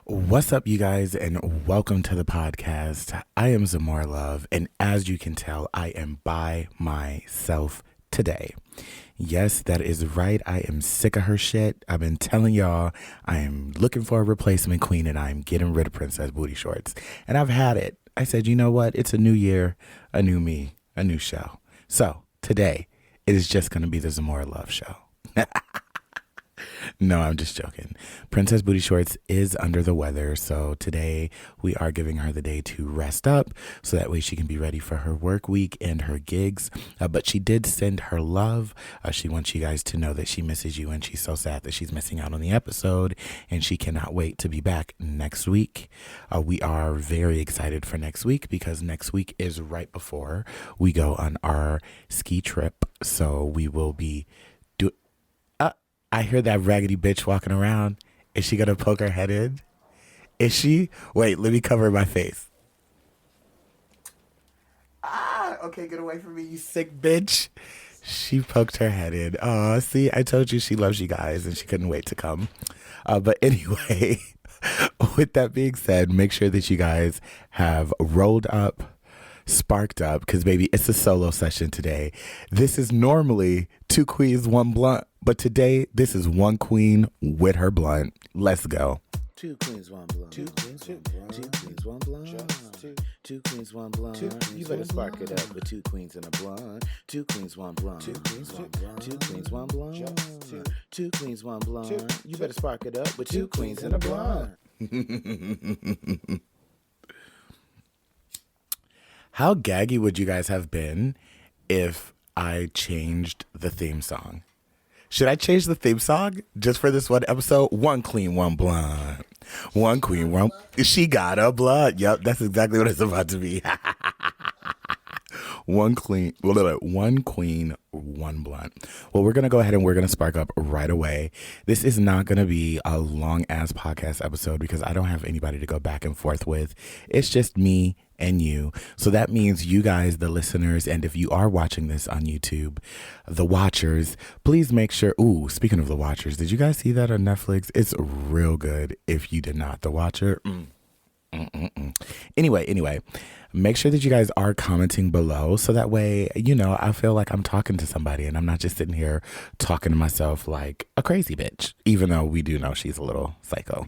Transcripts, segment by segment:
What's up, you guys, and welcome to the podcast. I am Zamora Love, and as you can tell, I am by myself today. Yes, that is right. I am sick of her shit. I've been telling y'all I am looking for a replacement queen, and I'm getting rid of Princess Bootyshorts. And I've had it. I said, you know what? It's a new year, a new me, a new show. So today, it is just going to be the Zamora Love show. No, I'm just joking. Princess Bootyshorts is under the weather, so today we are giving her the day to rest up so that way she can be ready for her work week and her gigs. But she did send her love. She wants you guys to know that she misses you and she's so sad that she's missing out on the episode and she cannot wait to be back next week. We are very excited for next week because next week is right before we go on our ski trip. So we will be I hear that raggedy bitch walking around. Is she going to poke her head in? Is she? Wait, let me cover my face. Okay, get away from me, you sick bitch. She poked her head in. Oh, see, I told you she loves you guys and she couldn't wait to come. But anyway, with that being said, make sure that you guys have rolled up, sparked up, because baby, it's a solo session today. This is normally 2 queens, 1 blunt, but today this is 1 queen with her blunt. Let's go. 2 queens, 1 blunt. 2 queens, 1 blunt. 2 queens, 1 blunt. 2 queens, 1 blunt. You better spark it up with 2 queens and a blunt. 2 queens, 1 blunt. 2 queens, 1 blunt. 2 queens, 1 blunt. 2 queens, 1 blunt. You better spark it up with 2 queens and a blunt. How gaggy would you guys have been if I changed the theme song? Should I change the theme song just for this one episode? 1 queen, 1 blunt. 1 queen, 1. She got a blunt. Yep, that's exactly what it's about to be. 1 queen, 1 blunt. Well, we're going to go ahead and we're going to spark up right away. This is not going to be a long ass podcast episode because I don't have anybody to go back and forth with. It's just me and you. So that means you guys, the listeners, and if you are watching this on YouTube, the watchers, please make sure. Ooh, speaking of the watchers, did you guys see that on Netflix? It's real good. If you did not, The Watcher. Anyway, make sure that you guys are commenting below so that way, I feel like I'm talking to somebody and I'm not just sitting here talking to myself like a crazy bitch, even though we do know she's a little psycho.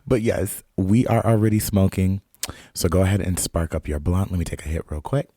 But yes, we are already smoking. So go ahead and spark up your blunt. Let me take a hit real quick.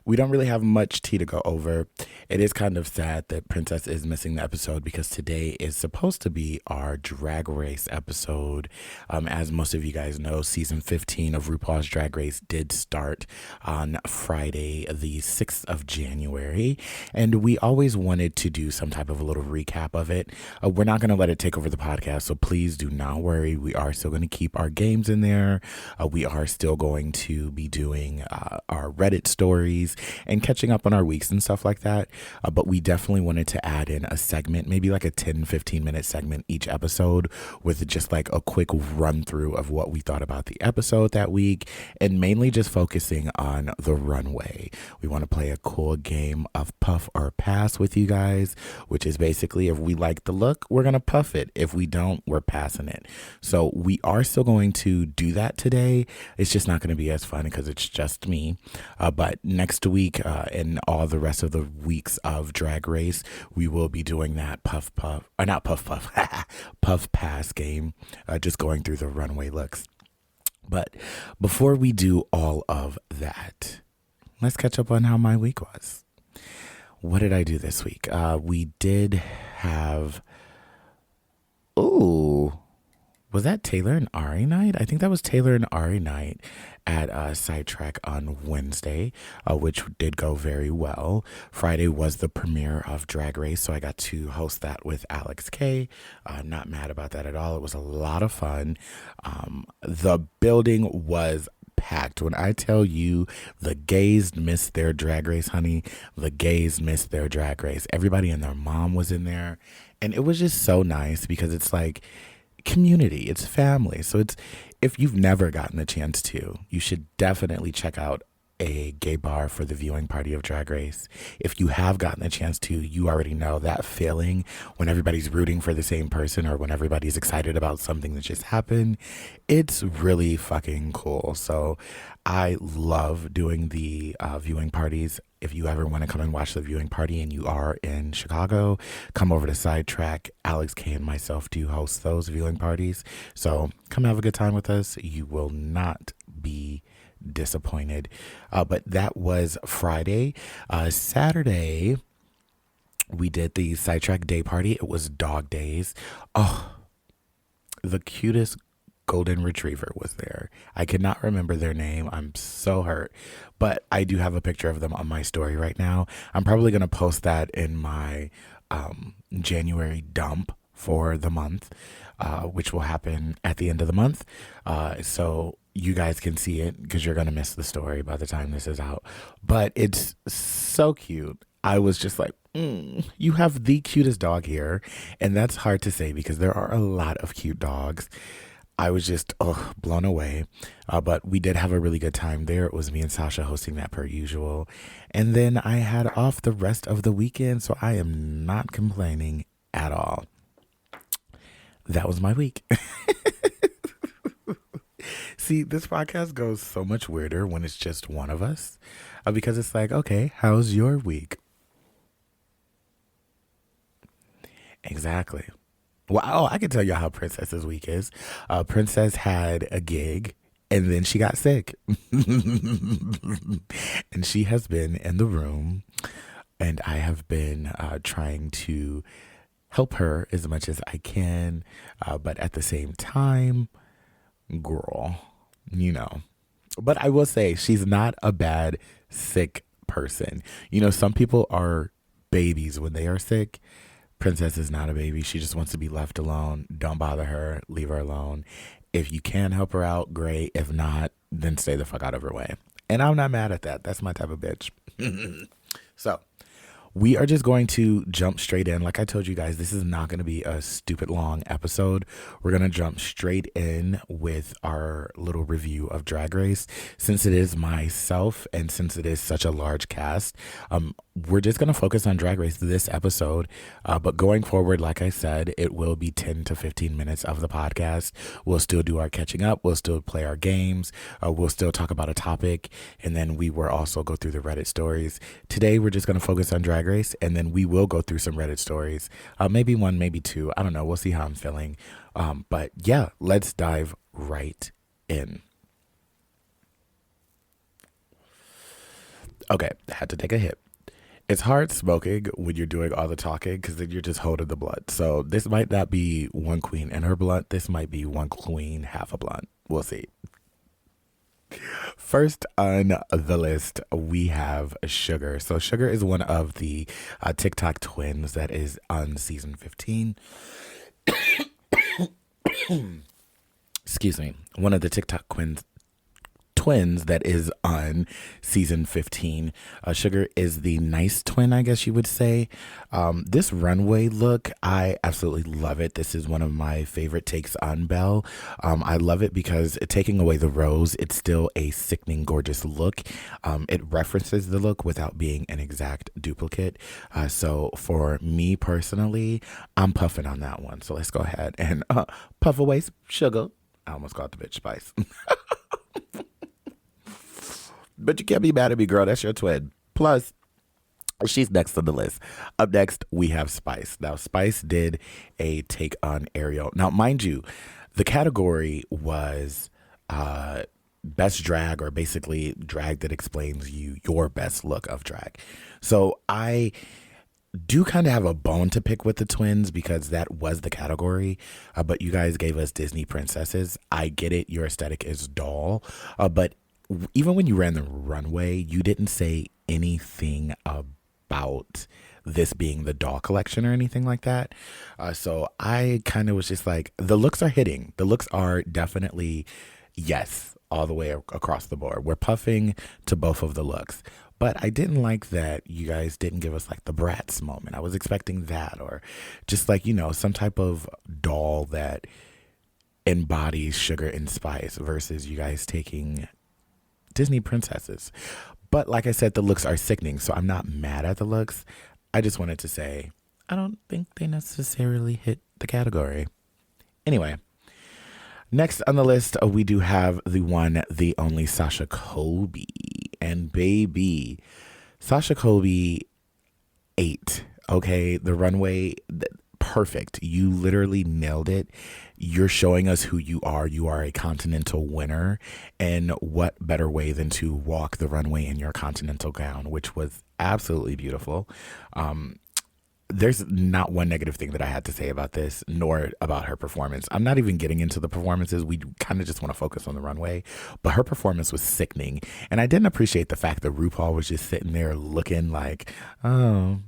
We don't really have much tea to go over. It is kind of sad that Princess is missing the episode because today is supposed to be our Drag Race episode. As most of you guys know, season 15 of Rupauls Drag Race did start on Friday, the 6th of January. And we always wanted to do some type of a little recap of it. We're not going to let it take over the podcast, so please do not worry. We are still going to keep our games in there. We are still going to be doing our Reddit stories and catching up on our weeks and stuff like that. But we definitely wanted to add in a segment, maybe like a 10-15 minute segment each episode with just like a quick run through of what we thought about the episode that week and mainly just focusing on the runway. We want to play a cool game of puff or pass with you guys, which is basically if we like the look, we're going to puff it. If we don't, we're passing it. So we are still going to do that today. It's just not going to be as fun because it's just me. But next week and all the rest of the weeks of Drag Race, we will be doing that puff pass game, just going through the runway looks. But before we do all of that, let's catch up on how my week was. What did I do this week? We did have, was that Taylor and Ari night? I think that was Taylor and Ari night at Sidetrack on Wednesday, which did go very well. Friday was the premiere of Drag Race, so I got to host that with Alex K. Not mad about that at all. It was a lot of fun. The building was packed. When I tell you the gays missed their Drag Race, honey, the gays missed their Drag Race. Everybody and their mom was in there, and it was just so nice because it's like community, it's family. So it's, if you've never gotten the chance to, you should definitely check out a gay bar for the viewing party of Drag Race. If you have gotten a chance to, you already know that feeling when everybody's rooting for the same person or when everybody's excited about something that just happened. It's really fucking cool. So I love doing the viewing parties. If you ever want to come and watch the viewing party and you are in Chicago, come over to Sidetrack. Alex K and myself do host those viewing parties. So come have a good time with us. You will not be disappointed. But that was Friday. Saturday, we did the Sidetrack Day Party. It was Dog Days. Oh, the cutest golden retriever was there. I cannot remember their name. I'm so hurt. But I do have a picture of them on my story right now. I'm probably going to post that in my January dump for the month, which will happen at the end of the month. So you guys can see it because you're going to miss the story by the time this is out. But it's so cute. I was just like, you have the cutest dog here. And that's hard to say because there are a lot of cute dogs. I was just blown away. But we did have a really good time there. It was me and Sasha hosting that per usual. And then I had off the rest of the weekend, so I am not complaining at all. That was my week. See, this podcast goes so much weirder when it's just one of us. Because it's like, okay, how's your week? Exactly. Well, I can tell you how Princess's week is. Princess had a gig and then she got sick. And she has been in the room and I have been trying to help her as much as I can. But at the same time, girl, you know. But I will say she's not a bad sick person. You know, some people are babies when they are sick. Princess is not a baby. She just wants to be left alone. Don't bother her. Leave her alone. If you can help her out, great. If not, then stay the fuck out of her way. And I'm not mad at that. That's my type of bitch. So we are just going to jump straight in. Like I told you guys, this is not going to be a stupid long episode. We're going to jump straight in with our little review of Drag Race. Since it is myself and since it is such a large cast, we're just going to focus on Drag Race this episode. But going forward, like I said, it will be 10 to 15 minutes of the podcast. We'll still do our catching up. We'll still play our games. We'll still talk about a topic. And then we will also go through the Reddit stories. Today, we're just going to focus on Drag Race. And then we will go through some Reddit stories. Maybe one, maybe two. I don't know. We'll see how I'm feeling. But yeah, let's dive right in. Okay, had to take a hit. It's hard smoking when you're doing all the talking because then you're just holding the blunt. So this might not be one queen and her blunt. This might be one queen, half a blunt. We'll see. First on the list, we have Sugar. So Sugar is one of the TikTok twins that is on season 15. Excuse me. One of the TikTok twins that is on season 15. Sugar is the nice twin, I guess you would say. This runway look, I absolutely love it. This is one of my favorite takes on Belle. I love it because taking away the rose, it's still a sickening gorgeous look. It references the look without being an exact duplicate. So for me personally, I'm puffing on that one. So let's go ahead and puff away Sugar. I almost called the bitch Spice. But you can't be mad at me, girl. That's your twin. Plus, she's next on the list. Up next, we have Spice. Now, Spice did a take on Ariel. Now, mind you, the category was best drag, or basically drag that explains your best look of drag. So I do kind of have a bone to pick with the twins because that was the category. But you guys gave us Disney princesses. I get it. Your aesthetic is doll. But even when you ran the runway, you didn't say anything about this being the doll collection or anything like that. So I kind of was just like, the looks are hitting. The looks are definitely yes, all the way across the board. We're puffing to both of the looks. But I didn't like that you guys didn't give us like the Bratz moment. I was expecting that, or just like, you know, some type of doll that embodies Sugar and Spice versus you guys taking Disney princesses. But like I said, the looks are sickening, so I'm not mad at the looks. I just wanted to say I don't think they necessarily hit the category. Anyway, next on the list, we do have the one, the only Sasha Colby. And baby, Sasha Colby ate. Okay, the runway, perfect. You literally nailed it. You're showing us who you are. You are a continental winner. And what better way than to walk the runway in your continental gown, which was absolutely beautiful. There's not one negative thing that I had to say about this, nor about her performance. I'm not even getting into the performances. We kind of just want to focus on the runway. But her performance was sickening. And I didn't appreciate the fact that RuPaul was just sitting there looking like, oh,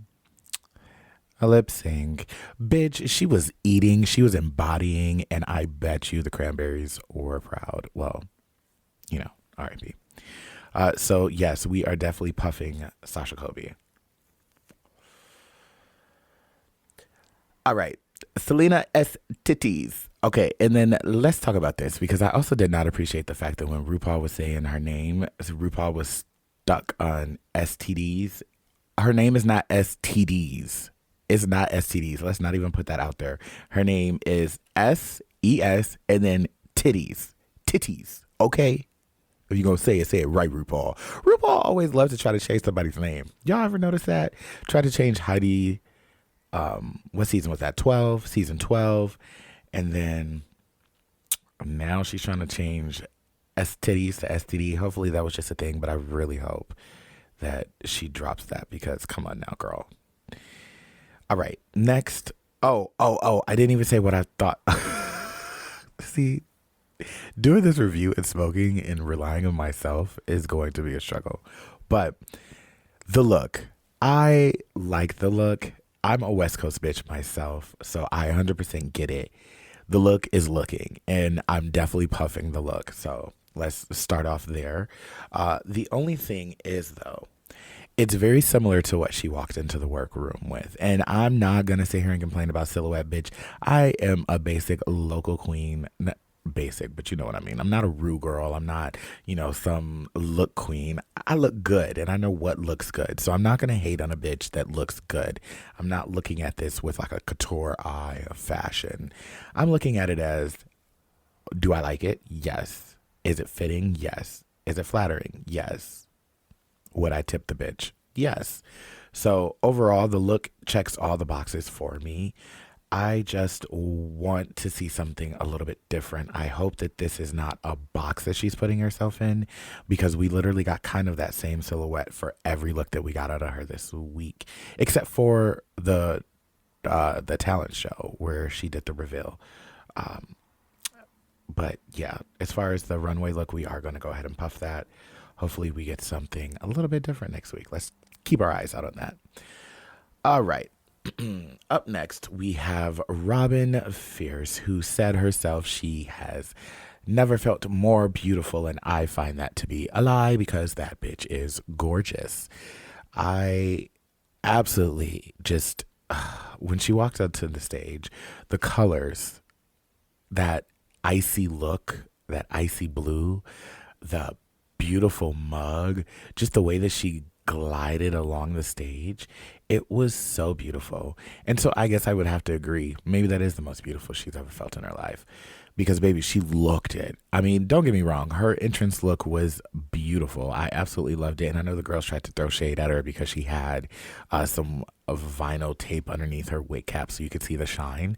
a lip sync. Bitch, she was eating, she was embodying, and I bet you the cranberries were proud. Well, R.I.P. So, yes, we are definitely puffing Sasha Colby. All right. Selena S. Titties. Okay, and then let's talk about this, because I also did not appreciate the fact that when RuPaul was saying her name, RuPaul was stuck on STDs. Her name is not STDs. It's not STDs. Let's not even put that out there. Her name is SES and then titties. Titties. Okay? If you're going to say it right, RuPaul. RuPaul always loves to try to change somebody's name. Y'all ever notice that? Try to change Heidi. What season was that? 12. Season 12. And then now she's trying to change S-titties to STD. Hopefully that was just a thing, but I really hope that she drops that, because come on now, girl. All right, next. Oh, I didn't even say what I thought. See, doing this review and smoking and relying on myself is going to be a struggle. But the look, I like the look. I'm a West Coast bitch myself, so I 100% get it. The look is looking, and I'm definitely puffing the look. So let's start off there. The only thing is, though, it's very similar to what she walked into the workroom with. And I'm not going to sit here and complain about silhouette, bitch. I am a basic local queen. Not basic, but you know what I mean. I'm not a Rue girl. I'm not, some look queen. I look good, and I know what looks good. So I'm not going to hate on a bitch that looks good. I'm not looking at this with like a couture eye of fashion. I'm looking at it as, do I like it? Yes. Is it fitting? Yes. Is it flattering? Yes. Would I tip the bitch? Yes. So overall, the look checks all the boxes for me. I just want to see something a little bit different. I hope that this is not a box that she's putting herself in, because we literally got kind of that same silhouette for every look that we got out of her this week, except for the talent show where she did the reveal. But yeah, as far as the runway look, we are going to go ahead and puff that. Hopefully we get something a little bit different next week. Let's keep our eyes out on that. All right. Up next, we have Robin Fierce, who said herself she has never felt more beautiful, and I find that to be a lie, because that bitch is gorgeous. I absolutely just, when she walked onto the stage, the colors, that icy look, that icy blue, the beautiful mug, just the way that she glided along the stage, it was so beautiful. And so I guess I would have to agree, maybe that is the most beautiful she's ever felt in her life, because baby, she looked it. I mean, don't get me wrong, her entrance look was beautiful. I absolutely loved it. And I know the girls tried to throw shade at her because she had some vinyl tape underneath her wig cap so you could see the shine.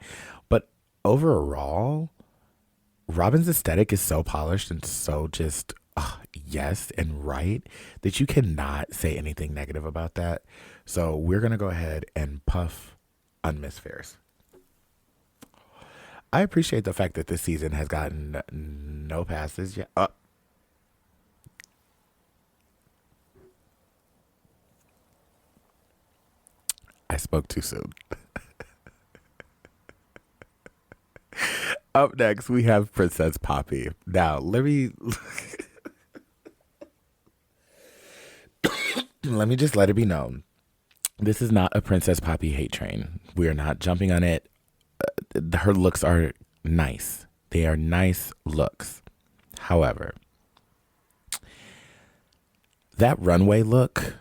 But overall, Robin's aesthetic is so polished and so just yes and right that you cannot say anything negative about that. So we're going to go ahead and puff on Miss Fierce. I appreciate the fact that this season has gotten no passes yet. I spoke too soon. Up next, we have Princess Poppy. Now, let me just let it be known. This is not a Princess Poppy hate train. We are not jumping on it. Her looks are nice. They are nice looks. However, That runway look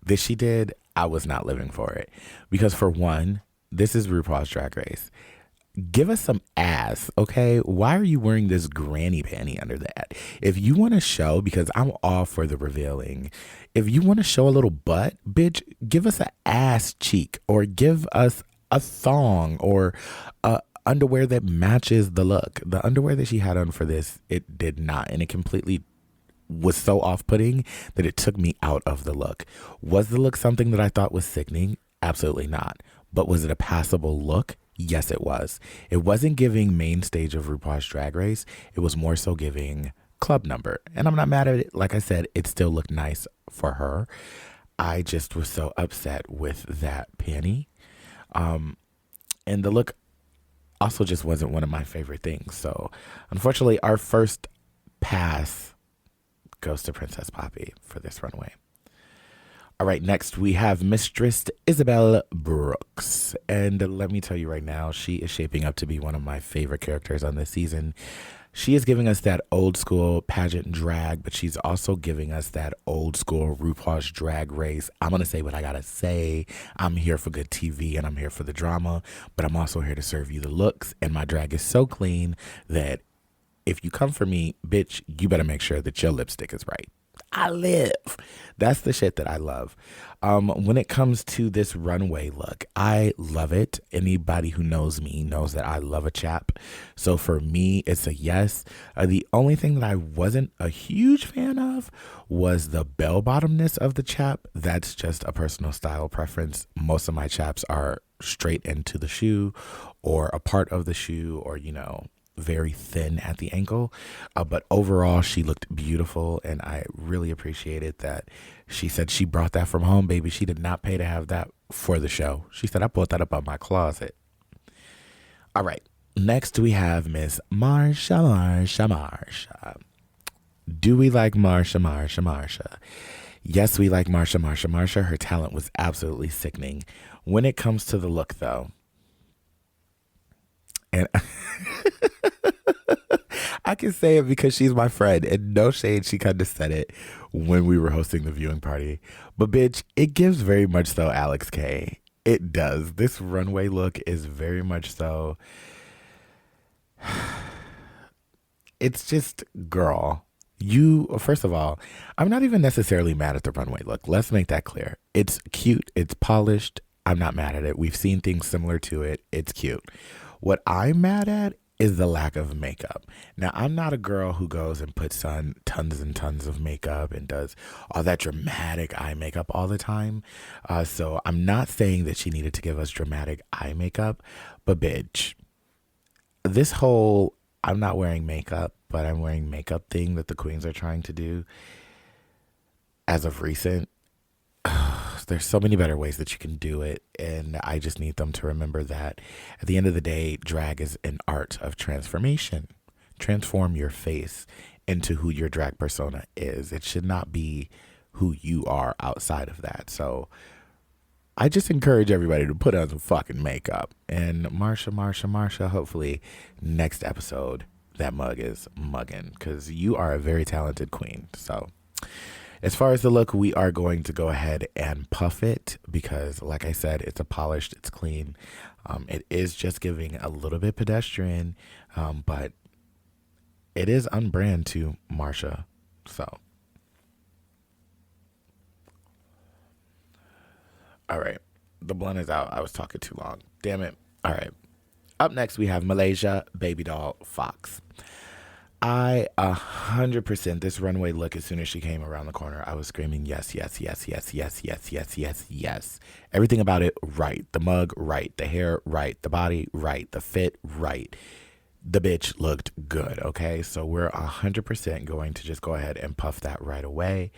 that she did, I was not living for it. Because for one, this is RuPaul's Drag Race. Give us some ass, okay? Why are you wearing this granny panty under that? If you want to show, because I'm all for the revealing, if you want to show a little butt, bitch, give us an ass cheek, or give us a thong, or underwear that matches the look. The underwear that she had on for this, it did not, and it completely was so off-putting that it took me out of the look. Was the look something that I thought was sickening? Absolutely not. But was it a passable look? Yes, it was. It wasn't giving main stage of RuPaul's Drag Race. It was more so giving club number. And I'm not mad at it. Like I said, it still looked nice for her. I just was so upset with that panty. And the look also just wasn't one of my favorite things. So unfortunately, our first pass goes to Princess Poppy for this runway. All right, next we have Mistress Isabelle Brooks. And let me tell you right now, she is shaping up to be one of my favorite characters on this season. She is giving us that old school pageant drag, but she's also giving us that old school RuPaul's Drag Race. I'm going to say what I got to say. I'm here for good TV and I'm here for the drama, but I'm also here to serve you the looks. And my drag is so clean that if you come for me, bitch, you better make sure that your lipstick is right. I live. That's the shit that I love. When it comes to this runway look, I love it. Anybody who knows me knows that I love a chap. So for me, it's a yes. The only thing that I wasn't a huge fan of was the bell-bottomness of the chap. That's just a personal style preference. Most of my chaps are straight into the shoe or a part of the shoe, or, you know, very thin at the ankle, but overall she looked beautiful, and I really appreciated that she said she brought that from home, baby. She did not pay to have that for the show. She said, I pulled that up out my closet. All right, next we have Miss Marsha. Do we like Marsha? Yes, we like Marsha. Her talent was absolutely sickening. When it comes to the look, though, and I can say it because she's my friend, and no shade, she kind of said it when we were hosting the viewing party. But bitch, it gives very much so Alex K. It does. This runway look is very much so. It's just, girl, first of all, I'm not even necessarily mad at the runway look. Let's make that clear. It's cute. It's polished. I'm not mad at it. We've seen things similar to it. It's cute. What I'm mad at is the lack of makeup. Now, I'm not a girl who goes and puts on tons and tons of makeup and does all that dramatic eye makeup all the time. So I'm not saying that she needed to give us dramatic eye makeup, but bitch, this whole I'm not wearing makeup, but I'm wearing makeup thing that the queens are trying to do as of recent, there's so many better ways that you can do it, and I just need them to remember that at the end of the day, drag is an art of transformation. Transform your face into who your drag persona is. It should not be who you are outside of that. So I just encourage everybody to put on some fucking makeup. And Marsha, hopefully next episode that mug is mugging, because you are a very talented queen. So as far as the look, we are going to go ahead and puff it because, like I said, it's a polished, it's clean. It is just giving a little bit pedestrian, but it is on brand to Marsha. So, all right, the blunt is out. I was talking too long. Damn it. All right. Up next, we have Malaysia Baby Doll Fox. I 100% this runway look, as soon as she came around the corner, I was screaming yes. Everything about it right. The mug right, the hair right, the body right, the fit right. The bitch looked good, okay? So we're 100% going to just go ahead and puff that right away.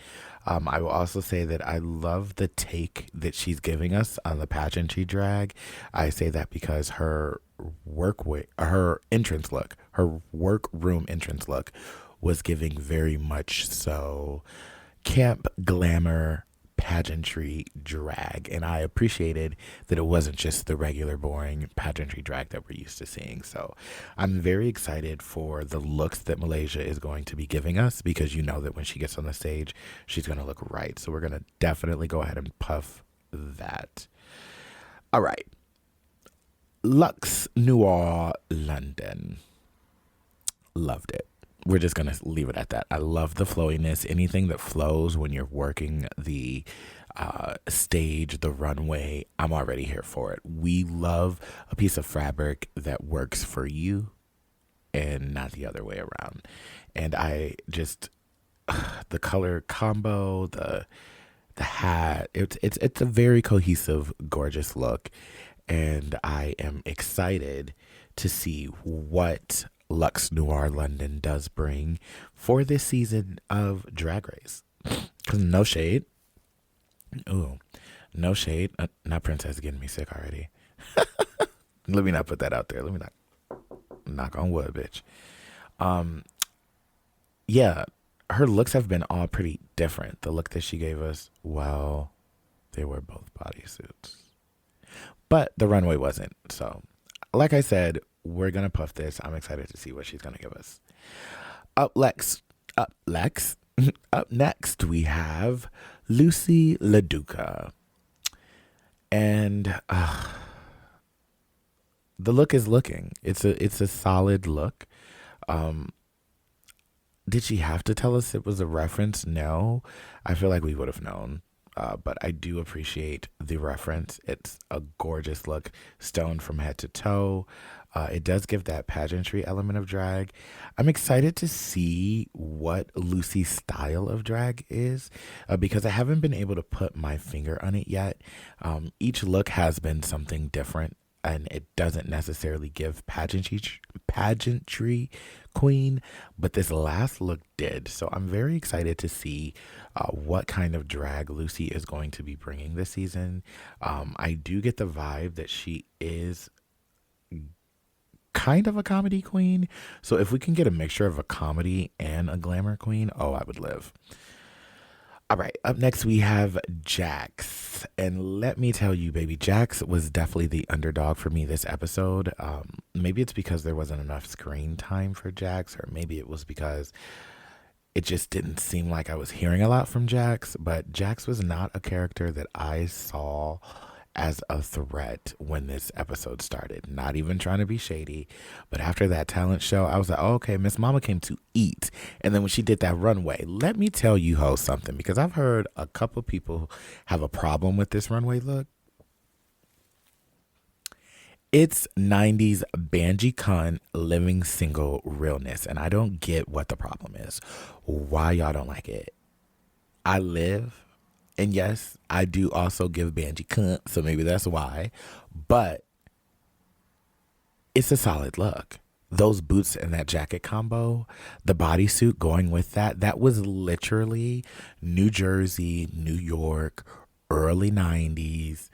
I will also say that I love the take that she's giving us on the pageantry drag. I say that because her entrance look, her workroom entrance look was giving very much so camp, glamour, pageantry drag, and I appreciated that it wasn't just the regular boring pageantry drag that we're used to seeing. So I'm very excited for the looks that Malaysia is going to be giving us, because you know that when she gets on the stage, she's going to look right. So we're going to definitely go ahead and puff that. All right. Luxe Noir London. Loved it. We're just going to leave it at that. I love the flowiness. Anything that flows when you're working the stage, the runway, I'm already here for it. We love a piece of fabric that works for you and not the other way around. And I just, the color combo, the hat, it's a very cohesive, gorgeous look. And I am excited to see what Luxe Noir London does bring for this season of Drag Race. Because no shade. Ooh, no shade. Now Princess getting me sick already. Let me not put that out there. Let me not knock on wood, bitch. Yeah, her looks have been all pretty different. The look that she gave us, well, they were both bodysuits. But the runway wasn't. So, like I said, we're going to puff this. I'm excited to see what she's going to give us. Up next, we have Lucy LaDuca. And the look is looking. It's a solid look. Did she have to tell us it was a reference? No. I feel like we would have known. But I do appreciate the reference. It's a gorgeous look, stoned from head to toe. It does give that pageantry element of drag. I'm excited to see what Lucy's style of drag is, because I haven't been able to put my finger on it yet. Each look has been something different, and it doesn't necessarily give pageantry queen, but this last look did. So I'm very excited to see what kind of drag Lucy is going to be bringing this season. I do get the vibe that she is kind of a comedy queen. So if we can get a mixture of a comedy and a glamour queen, oh, I would live. All right, up next we have Jax. And let me tell you, baby, Jax was definitely the underdog for me this episode. Maybe it's because there wasn't enough screen time for Jax, or maybe it was because it just didn't seem like I was hearing a lot from Jax. But Jax was not a character that I saw as a threat when this episode started. Not even trying to be shady, but after that talent show, I was like, oh, okay, Miss Mama came to eat. And then when she did that runway, let me tell you, ho, something, because I've heard a couple people have a problem with this runway look. It's 90s Banji cunt living single realness, and I don't get what the problem is. Why y'all don't like it? I live. And yes, I do also give Banji cunt, so maybe that's why. But it's a solid look. Those boots and that jacket combo, the bodysuit going with that, that was literally New Jersey, New York, early 90s,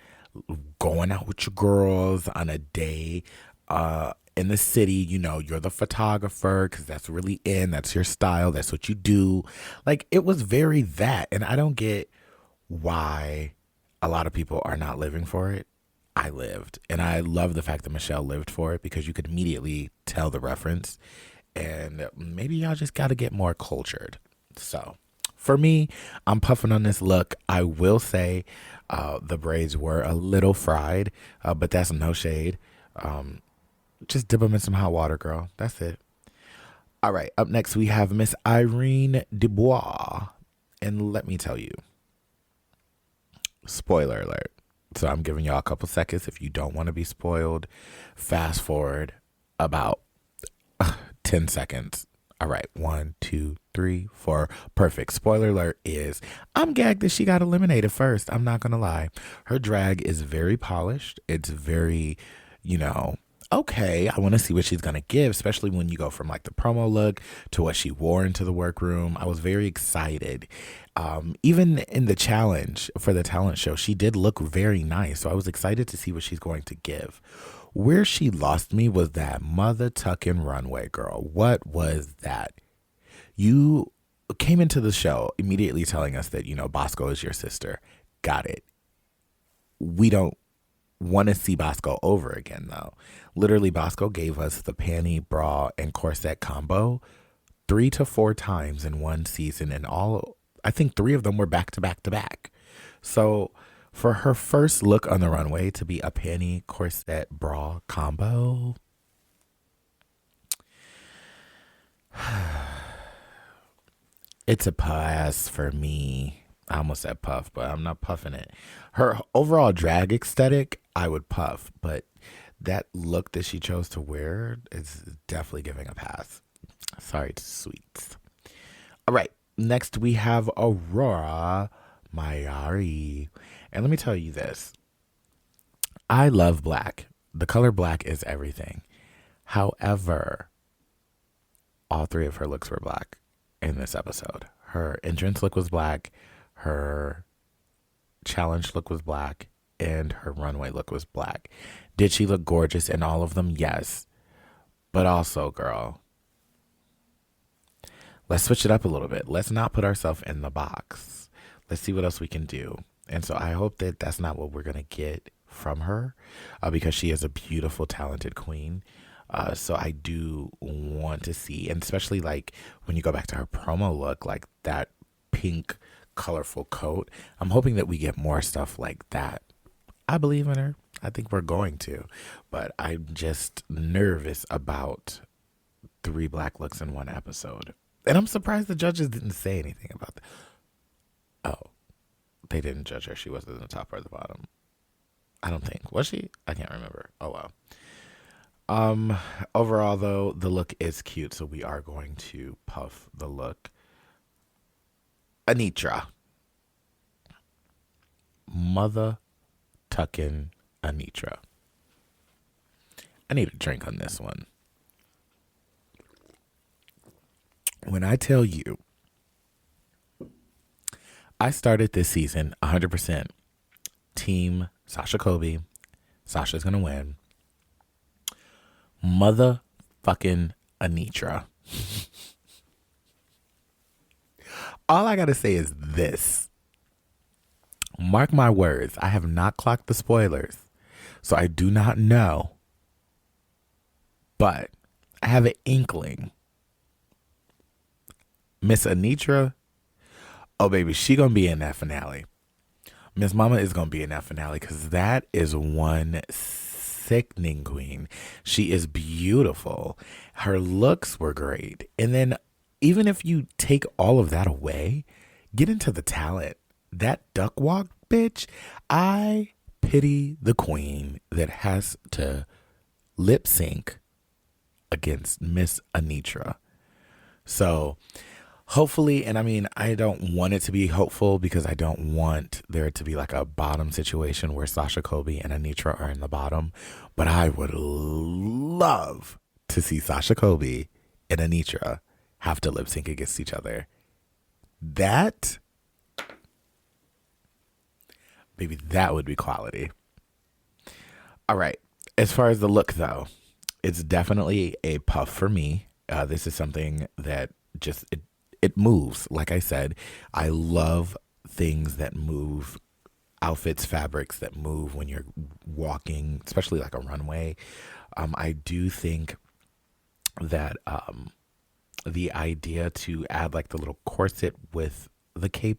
going out with your girls on a day in the city. You know, you're the photographer because that's really in, that's your style, that's what you do. Like, it was very that, and I don't get why a lot of people are not living for it. I lived, and I love the fact that Michelle lived for it, because you could immediately tell the reference, and maybe y'all just got to get more cultured. So for me, I'm puffing on this look. I will say the braids were a little fried, but that's no shade. Just dip them in some hot water, girl. That's it. All right, up next we have Miss Irene Dubois, and let me tell you, spoiler alert. So I'm giving y'all a couple seconds. If you don't want to be spoiled, fast forward about 10 seconds. All right, 1, 2, 3, 4. Perfect. Spoiler alert is, I'm gagged that she got eliminated first. I'm not going to lie. Her drag is very polished. It's very, okay, I want to see what she's going to give, especially when you go from like the promo look to what she wore into the workroom. I was very excited. Even in the challenge for the talent show, she did look very nice. So I was excited to see what she's going to give. Where she lost me was that mother tucking runway, girl. What was that? You came into the show immediately telling us that, Bosco is your sister. Got it. We don't want to see Bosco over again, though. Literally, Bosco gave us the panty, bra, and corset combo 3 to 4 times in one season, and I think 3 of them were back to back to back. So for her first look on the runway to be a panty, corset, bra combo, it's a pass for me. I almost said puff, but I'm not puffing it. Her overall drag aesthetic, I would puff, but that look that she chose to wear is definitely giving a pass. Sorry, sweets. All right, next we have Aurora Mayari. And let me tell you this. I love black. The color black is everything. However, all 3 of her looks were black in this episode. Her entrance look was black, her challenge look was black, and her runway look was black. Did she look gorgeous in all of them? Yes. But also, girl, let's switch it up a little bit. Let's not put ourselves in the box. Let's see what else we can do. And so I hope that that's not what we're going to get from her, because she is a beautiful, talented queen. So I do want to see, and especially like when you go back to her promo look, like that pink, colorful coat, I'm hoping that we get more stuff like that. I believe in her. I think we're going to, but I'm just nervous about 3 black looks in one episode. And I'm surprised the judges didn't say anything about that. Oh, they didn't judge her. She wasn't in the top or the bottom. I don't think. Was she? I can't remember. Oh, well. Overall, though, the look is cute, so we are going to puff the look. Anitra. Mother tucking Anitra. I need a drink on this one. When I tell you, I started this season 100% team Sasha Colby. Sasha's going to win. Motherfucking Anitra. All I got to say is this. Mark my words. I have not clocked the spoilers, so I do not know. But I have an inkling. Miss Anitra, oh baby, she gonna be in that finale. Miss Mama is gonna be in that finale because that is one sickening queen. She is beautiful. Her looks were great. And then even if you take all of that away, get into the talent. That duck walk, bitch. I pity the queen that has to lip sync against Miss Anitra. So hopefully, and I mean, I don't want it to be hopeful because I don't want there to be like a bottom situation where Sasha Colby and Anitra are in the bottom. But I would love to see Sasha Colby and Anitra have to lip sync against each other. That, baby, that would be quality. All right. As far as the look, though, it's definitely a puff for me. This is something that just, it moves. Like I said, I love things that move, outfits, fabrics that move when you're walking, especially like a runway. I do think that the idea to add like the little corset with the cape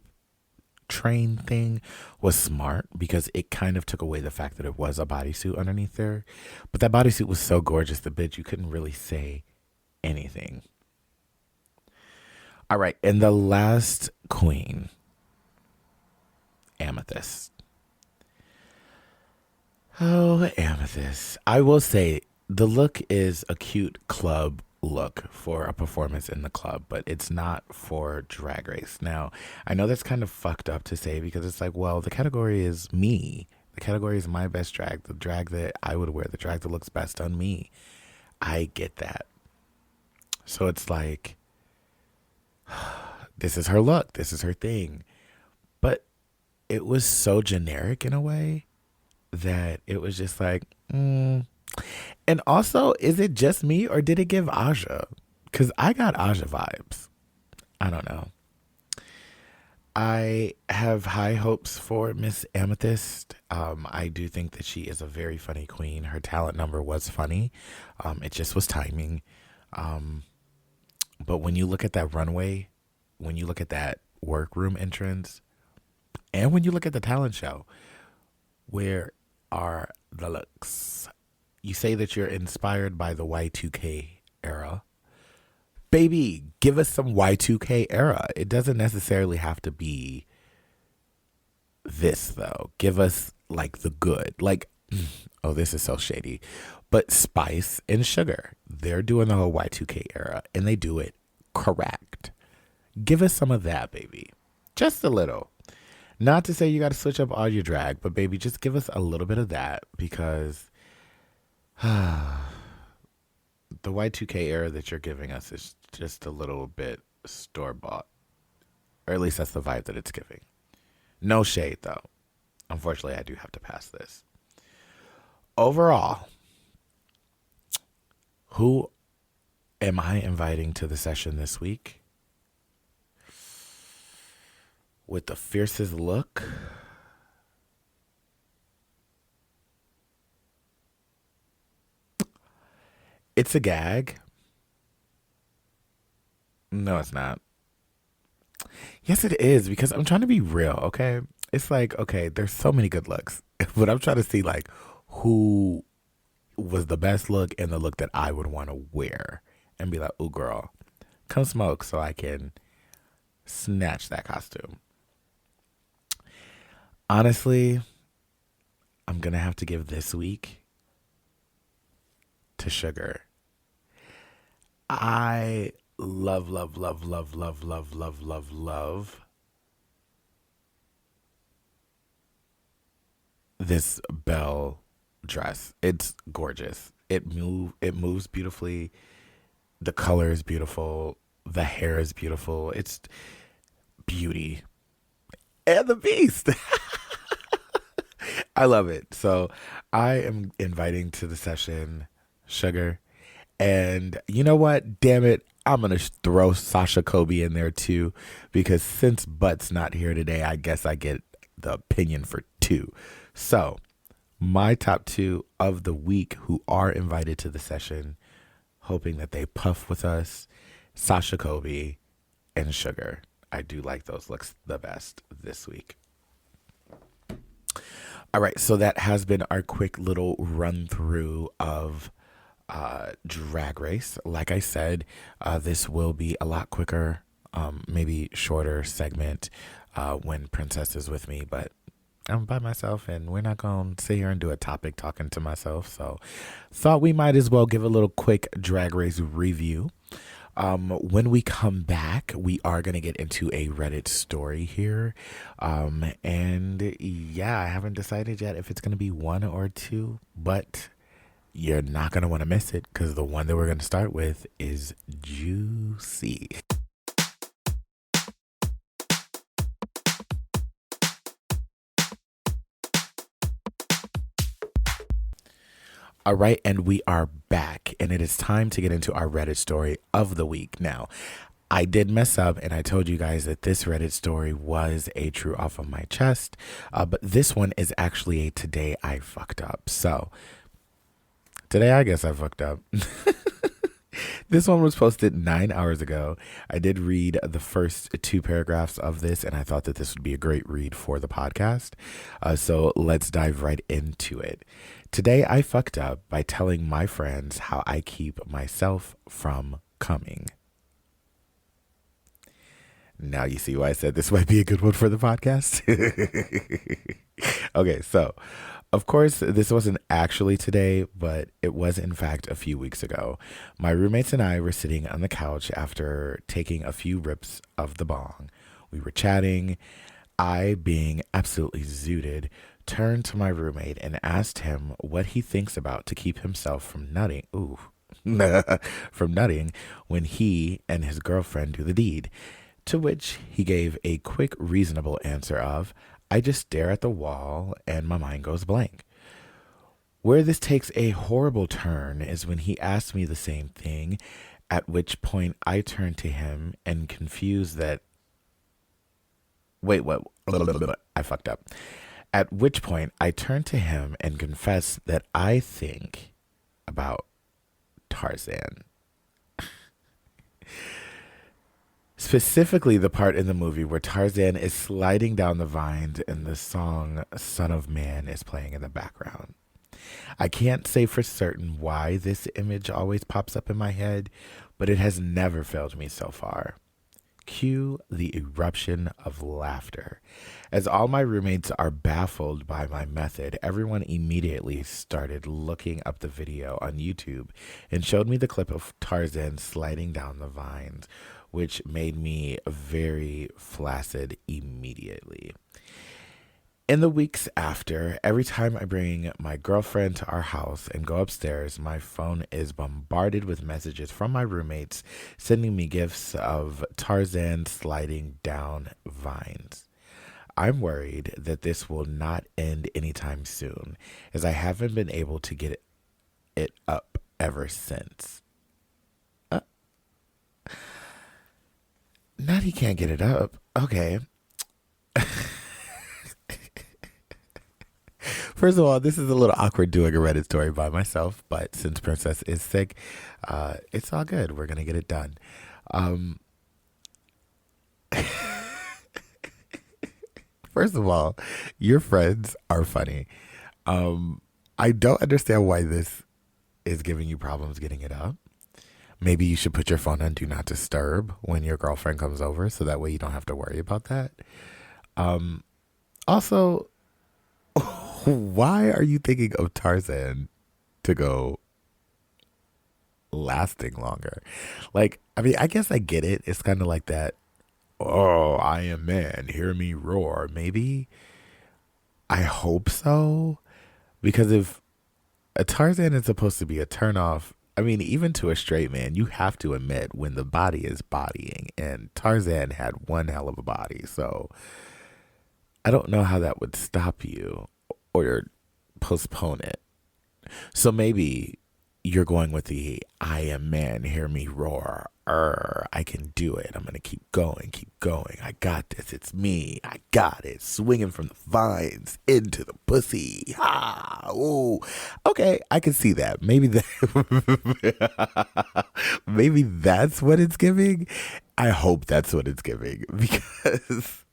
train thing was smart because it kind of took away the fact that it was a bodysuit underneath there. But that bodysuit was so gorgeous, the bitch, you couldn't really say anything. All right, and the last queen, Amethyst. Oh, Amethyst. I will say the look is a cute club look for a performance in the club, but it's not for Drag Race. Now, I know that's kind of fucked up to say because it's like, well, the category is me. The category is my best drag, the drag that I would wear, the drag that looks best on me. I get that. So it's like, this is her look. This is her thing. But it was so generic in a way that it was just like, And also, is it just me or did it give Aja? Because I got Aja vibes. I don't know. I have high hopes for Miss Amethyst. I do think that she is a very funny queen. Her talent number was funny. It just was timing. Um, but when you look at that runway, when you look at that workroom entrance, and when you look at the talent show, where are the looks? You say that you're inspired by the Y2K era. Baby, give us some Y2K era. It doesn't necessarily have to be this, though. Give us like the good. Like, oh, this is so shady. But Spice and Sugar, they're doing the whole Y2K era and they do it correct. Give us some of that, baby. Just a little. Not to say you got to switch up all your drag, but baby, just give us a little bit of that because the Y2K era that you're giving us is just a little bit store bought. Or at least that's the vibe that it's giving. No shade, though. Unfortunately, I do have to pass this. Overall, who am I inviting to the session this week? With the fiercest look? It's a gag. No, it's not. Yes, it is, because I'm trying to be real, okay? It's like, okay, there's so many good looks, but I'm trying to see, like, who was the best look and the look that I would want to wear and be like, ooh, girl, come smoke so I can snatch that costume. Honestly, I'm going to have to give this week to Sugar. I love, love, love, love, love, love, love, love, love this Belle dress. It's gorgeous. It moves beautifully. The color is beautiful. The hair is beautiful. It's beauty. And the beast. I love it. So I am inviting to the session Sugar. And you know what? Damn it. I'm going to throw Sasha Kobe in there too. Because since Butt's not here today, I guess I get the opinion for two. So my top two of the week who are invited to the session, hoping that they puff with us, Sasha Kobe and Sugar. I do like those looks the best this week. All right, so that has been our quick little run through of Drag Race. Like I said, this will be a lot quicker, maybe shorter segment when Princess is with me, but I'm by myself and we're not going to sit here and do a topic talking to myself. So thought we might as well give a little quick Drag Race review. When we come back, we are going to get into a Reddit story here. And yeah, I haven't decided yet if it's going to be one or two, but you're not going to want to miss it because the one that we're going to start with is juicy. All right, and we are back, and it is time to get into our Reddit story of the week. Now, I did mess up, and I told you guys that this Reddit story was a true off of my chest, but this one is actually a today I fucked up. So, today I guess I fucked up. This one was posted 9 hours ago. I did read the first two paragraphs of this, and I thought that this would be a great read for the podcast. So let's dive right into it. Today, I fucked up by telling my friends how I keep myself from coming. Now you see why I said this might be a good one for the podcast. Okay, so of course, this wasn't actually today, but it was in fact a few weeks ago. My roommates and I were sitting on the couch after taking a few rips of the bong. We were chatting. I, being absolutely zooted, turned to my roommate and asked him what he thinks about to keep himself from nutting. Ooh, from nutting when he and his girlfriend do the deed. To which he gave a quick, reasonable answer of, I just stare at the wall and my mind goes blank. Where this takes a horrible turn is when he asked me the same thing, at which point I turned to him and confused that Wait, what? I fucked up. At which point, I turned to him and confessed that I think about Tarzan. Specifically, the part in the movie where Tarzan is sliding down the vines and the song Son of Man is playing in the background. I can't say for certain why this image always pops up in my head, but it has never failed me so far. Cue the eruption of laughter. As all my roommates are baffled by my method, everyone immediately started looking up the video on YouTube and showed me the clip of Tarzan sliding down the vines, which made me very flaccid immediately. In the weeks after, every time I bring my girlfriend to our house and go upstairs, my phone is bombarded with messages from my roommates sending me gifs of Tarzan sliding down vines. I'm worried that this will not end anytime soon, as I haven't been able to get it up ever since. Not he can't get it up. Okay. First of all, this is a little awkward doing a Reddit story by myself, but since Princess is sick, it's all good. We're going to get it done. First of all, your friends are funny. I don't understand why this is giving you problems getting it up. Maybe you should put your phone on Do Not Disturb when your girlfriend comes over, so that way you don't have to worry about that. Also, why are you thinking of Tarzan to go lasting longer? Like, I mean, I guess I get it. It's kind of like that. Oh, I am man. Hear me roar. Maybe. I hope so. Because if a Tarzan is supposed to be a turnoff, I mean, even to a straight man, you have to admit when the body is bodying. And Tarzan had one hell of a body. So I don't know how that would stop you or postpone it. So maybe you're going with the I am man, hear me roar. I can do it. I'm going to keep going. I got this. It's me. I got it. Swinging from the vines into the pussy. Ooh. Okay, I can see that. Maybe maybe that's what it's giving. I hope that's what it's giving, because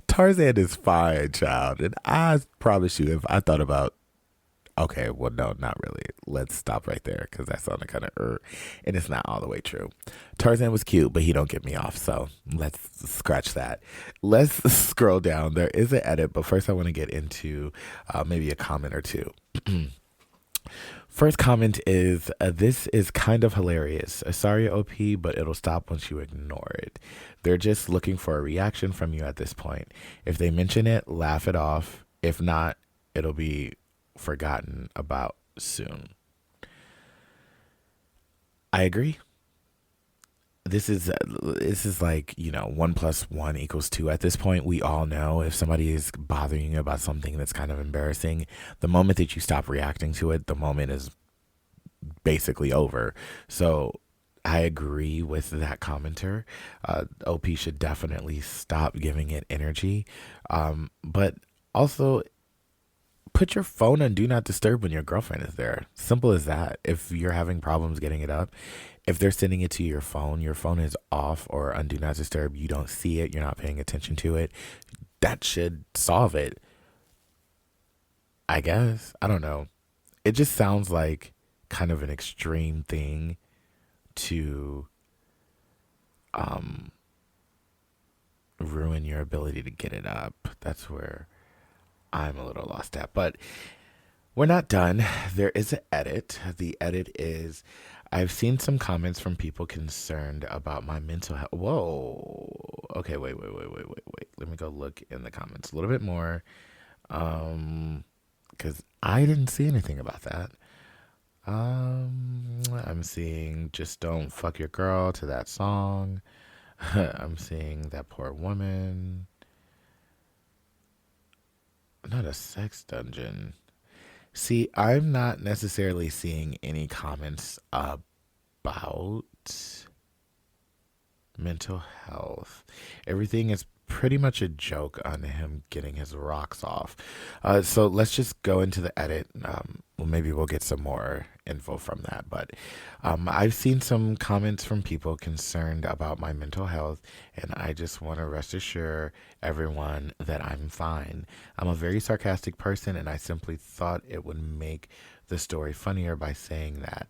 Tarzan is fine, child. And I promise you, if I thought about, okay, well, no, not really. Let's stop right there, because that sounded kind of and it's not all the way true. Tarzan was cute, but he don't get me off, so let's scratch that. Let's scroll down. There is an edit, but first I want to get into maybe a comment or two. First comment is, this is kind of hilarious. Sorry, OP, but it'll stop once you ignore it. They're just looking for a reaction from you at this point. If they mention it, laugh it off. If not, it'll be forgotten about soon. I agree. This is like, 1 + 1 = 2 at this point. We all know if somebody is bothering you about something that's kind of embarrassing, the moment that you stop reacting to it, the moment is basically over. So I agree with that commenter. OP should definitely stop giving it energy. But also, put your phone on Do Not Disturb when your girlfriend is there. Simple as that. If you're having problems getting it up, if they're sending it to your phone is off or on Do Not Disturb, you don't see it, you're not paying attention to it, that should solve it. I guess. I don't know. It just sounds like kind of an extreme thing to ruin your ability to get it up. That's where I'm a little lost at. But we're not done. There is an edit. The edit is, I've seen some comments from people concerned about my mental health. Whoa. Okay, wait. Let me go look in the comments a little bit more. Because I didn't see anything about that. I'm seeing Just Don't Fuck Your Girl to that song. I'm seeing That Poor Woman. Not a sex dungeon. See, I'm not necessarily seeing any comments about mental health. Everything is pretty much a joke on him getting his rocks off. So let's just go into the edit. Well, maybe we'll get some more info from that. But I've seen some comments from people concerned about my mental health, and I just want to rest assure everyone that I'm fine. I'm a very sarcastic person, and I simply thought it would make the story funnier by saying that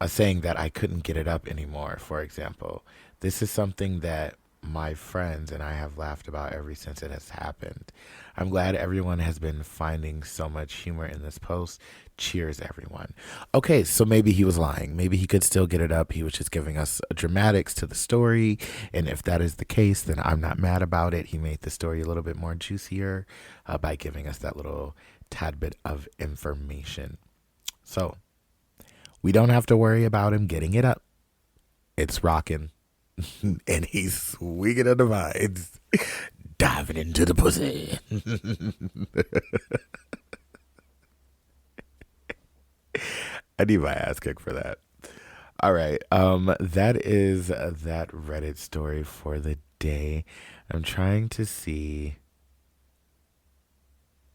I couldn't get it up anymore, for example. This is something that my friends and I have laughed about ever since it has happened. I'm glad everyone has been finding so much humor in this post. Cheers, everyone. Okay, so maybe he was lying. Maybe he could still get it up. He was just giving us dramatics to the story. And if that is the case, then I'm not mad about it. He made the story a little bit more juicier by giving us that little tad bit of information. So we don't have to worry about him getting it up. It's rocking. And he's swinging on the vines, diving into the pussy. I need my ass kicked for that. All right. That is that Reddit story for the day. I'm trying to see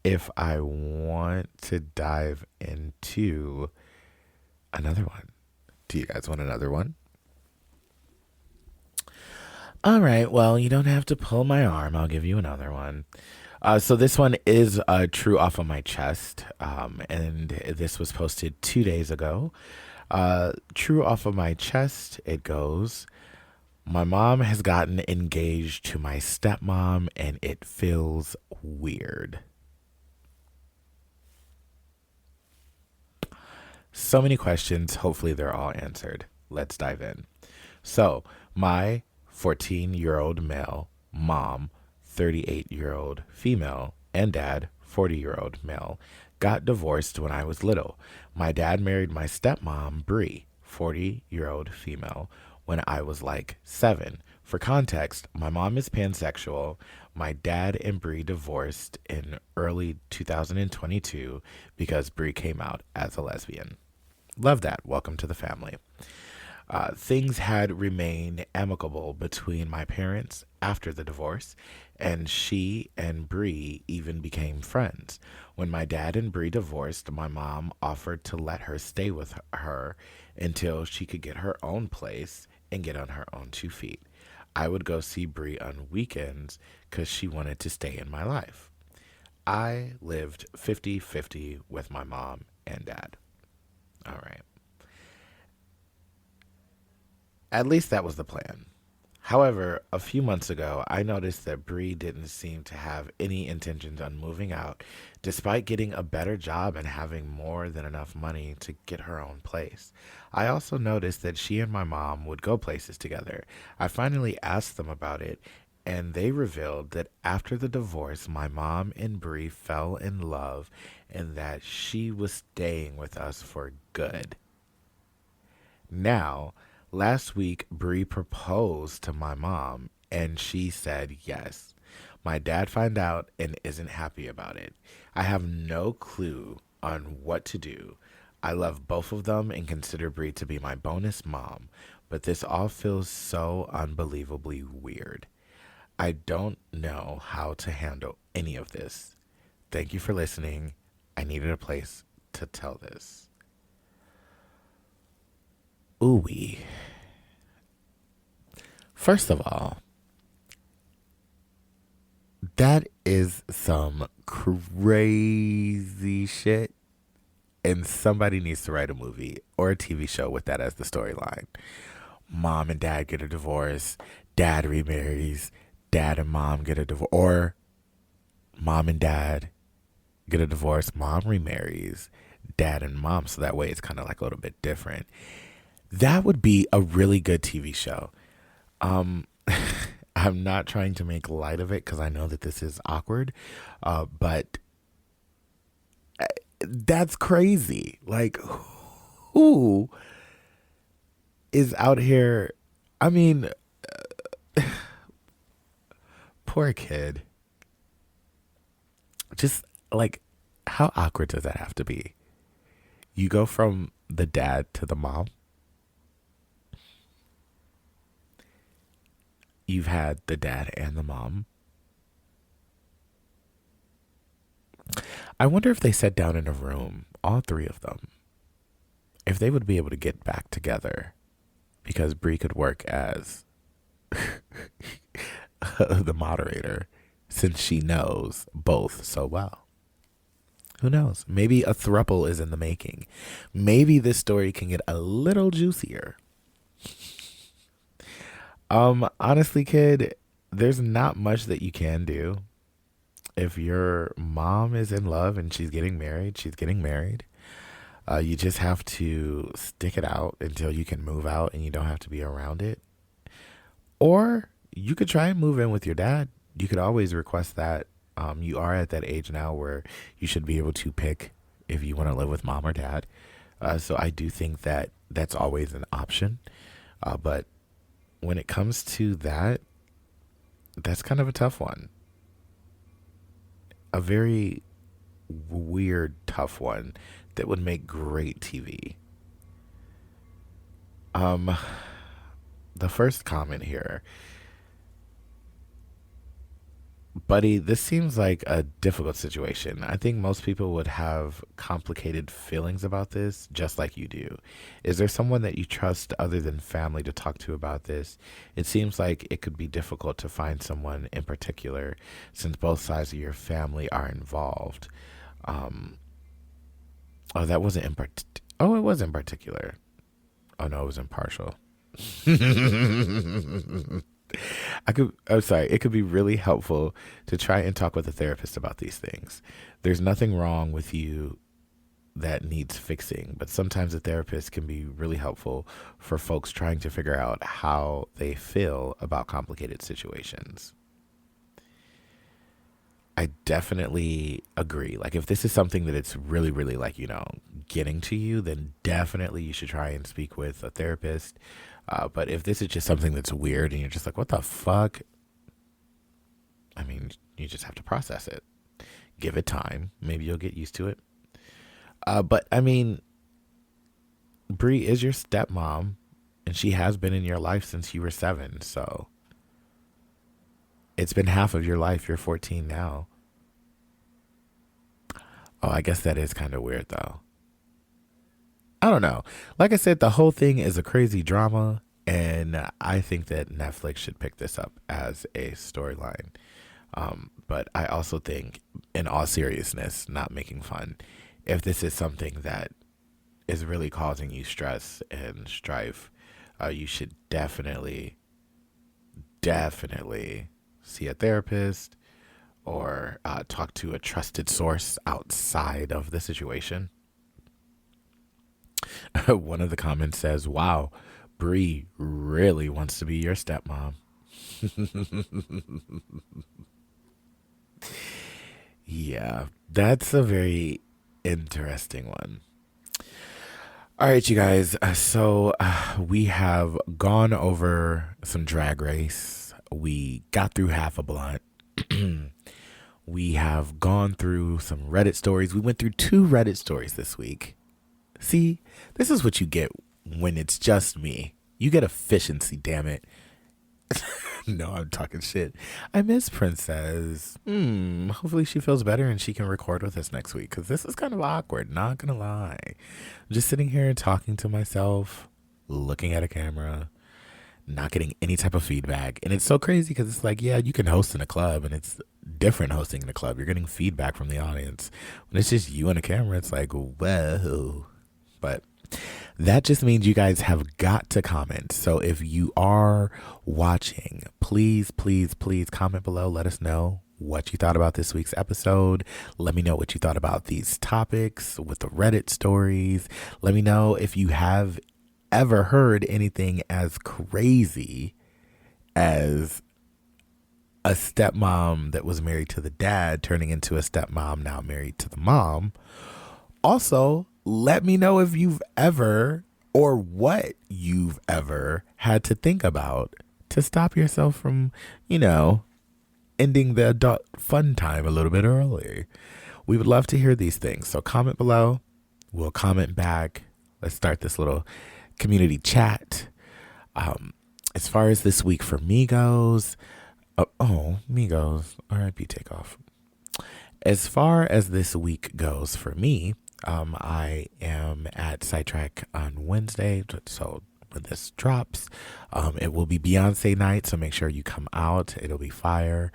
if I want to dive into another one. Do you guys want another one? All right, well, you don't have to pull my arm. I'll give you another one. So this one is true off of my chest, and this was posted 2 days ago. True off of my chest, it goes, my mom has gotten engaged to my stepmom, and it feels weird. So many questions. Hopefully they're all answered. Let's dive in. So my 14-year-old male, mom, 38-year-old female, and dad, 40-year-old male, got divorced when I was little. My dad married my stepmom, Bree, 40-year-old female, when I was like 7. For context, my mom is pansexual. My dad and Bree divorced in early 2022 because Bree came out as a lesbian. Love that. Welcome to the family. Things had remained amicable between my parents after the divorce, and she and Bree even became friends. When my dad and Bree divorced, my mom offered to let her stay with her until she could get her own place and get on her own 2 feet. I would go see Bree on weekends because she wanted to stay in my life. I lived 50-50 with my mom and dad. All right. At least that was the plan. However, a few months ago, I noticed that Bree didn't seem to have any intentions on moving out, despite getting a better job and having more than enough money to get her own place. I also noticed that she and my mom would go places together. I finally asked them about it, and they revealed that after the divorce, my mom and Bree fell in love and that she was staying with us for good. Now, last week, Bree proposed to my mom, and she said yes. My dad found out and isn't happy about it. I have no clue on what to do. I love both of them and consider Bree to be my bonus mom, but this all feels so unbelievably weird. I don't know how to handle any of this. Thank you for listening. I needed a place to tell this. Ooh-wee. First of all, that is some crazy shit, and somebody needs to write a movie or a TV show with that as the storyline. Mom and dad get a divorce, dad remarries, dad and mom get a divorce, or mom and dad get a divorce, mom remarries, dad and mom, so that way it's kind of like a little bit different. That would be a really good TV show. I'm not trying to make light of it because I know that this is awkward, but that's crazy. Like, who is out here? I mean, poor kid. Just like, how awkward does that have to be? You go from the dad to the mom. you've had the dad and the mom. I wonder if they sat down in a room, all three of them, if they would be able to get back together, because Bree could work as the moderator since she knows both so well. Who knows? Maybe a throuple is in the making. Maybe this story can get a little juicier. Honestly, kid, there's not much that you can do. If your mom is in love and she's getting married, she's getting married. You just have to stick it out until you can move out and you don't have to be around it. Or you could try and move in with your dad. You could always request that. You are at that age now where you should be able to pick if you want to live with mom or dad. So I do think that that's always an option. But when it comes to that, that's kind of a tough one. A very weird, tough one that would make great TV. The first comment here. Buddy, this seems like a difficult situation. I think most people would have complicated feelings about this, just like you do. Is there someone that you trust other than family to talk to about this? It seems like it could be difficult to find someone in particular, since both sides of your family are involved. That wasn't it was in particular. Oh no, it was impartial. It could be really helpful to try and talk with a therapist about these things. There's nothing wrong with you that needs fixing, but sometimes a therapist can be really helpful for folks trying to figure out how they feel about complicated situations. I definitely agree. Like, if this is something that it's really, really like, getting to you, then definitely you should try and speak with a therapist. But if this is just something that's weird and you're just like, what the fuck? I mean, you just have to process it. Give it time. Maybe you'll get used to it. But I mean, Bree is your stepmom and she has been in your life since you were 7. So it's been half of your life. You're 14 now. Oh, I guess that is kind of weird though. I don't know. Like I said, the whole thing is a crazy drama, and I think that Netflix should pick this up as a storyline. But I also think, in all seriousness, not making fun, if this is something that is really causing you stress and strife, you should definitely see a therapist or talk to a trusted source outside of the situation. One of the comments says, wow, Bree really wants to be your stepmom. Yeah, that's a very interesting one. All right, you guys. So we have gone over some Drag Race. We got through half a blunt. We have gone through some Reddit stories. We went through 2 Reddit stories this week. See, this is what you get when it's just me. You get efficiency, damn it. No, I'm talking shit. I miss Princess. Hopefully she feels better and she can record with us next week, because this is kind of awkward, not gonna lie. I'm just sitting here talking to myself, looking at a camera, not getting any type of feedback. And it's so crazy because it's like, yeah, you can host in a club and it's different hosting in a club. You're getting feedback from the audience. When it's just you and a camera, it's like, whoa. But that just means you guys have got to comment. So if you are watching, please comment below. Let us know what you thought about this week's episode. Let me know what you thought about these topics with the Reddit stories. Let me know if you have ever heard anything as crazy as a stepmom that was married to the dad turning into a stepmom now married to the mom. Also, let me know if you've ever, or what you've ever had to think about to stop yourself from, ending the adult fun time a little bit early. We would love to hear these things. So comment below. We'll comment back. Let's start this little community chat. As far as this week for me goes, Migos, R.I.P. Takeoff. As far as this week goes for me, I am at Sidetrack on Wednesday, so when this drops, it will be Beyonce night, so make sure you come out. It'll be fire.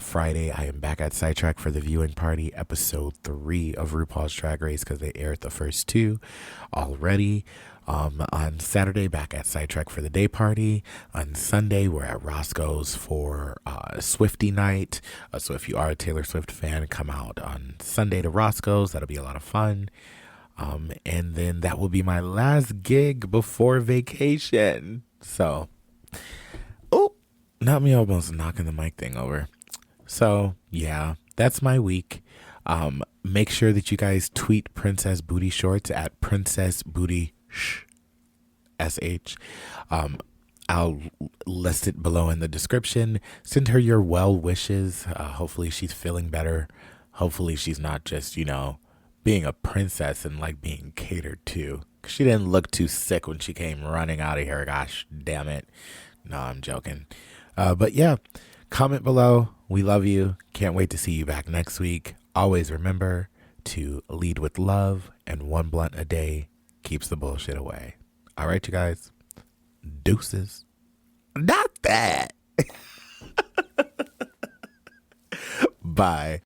Friday, I am back at Sidetrack for the viewing party, episode 3 of Rupauls Drag Race, because they aired the first 2 already. On Saturday, back at Sidetrack for the day party. On Sunday, we're at Roscoe's for Swiftie night. So if you are a Taylor Swift fan, come out on Sunday to Roscoe's. That'll be a lot of fun. And then that will be my last gig before vacation. So, not me almost knocking the mic thing over. So, yeah, that's my week. Make sure that you guys tweet Princess Bootyshorts at Princess Booty SH. I'll list it below in the description. Send her your well wishes. Hopefully she's feeling better. Hopefully she's not just, being a princess and like being catered to. She didn't look too sick when she came running out of here. Gosh damn it. No, I'm joking. But yeah, comment below. We love you. Can't wait to see you back next week. Always remember to lead with love, and one blunt a day keeps the bullshit away. All right, you guys. Deuces. Not that. Bye.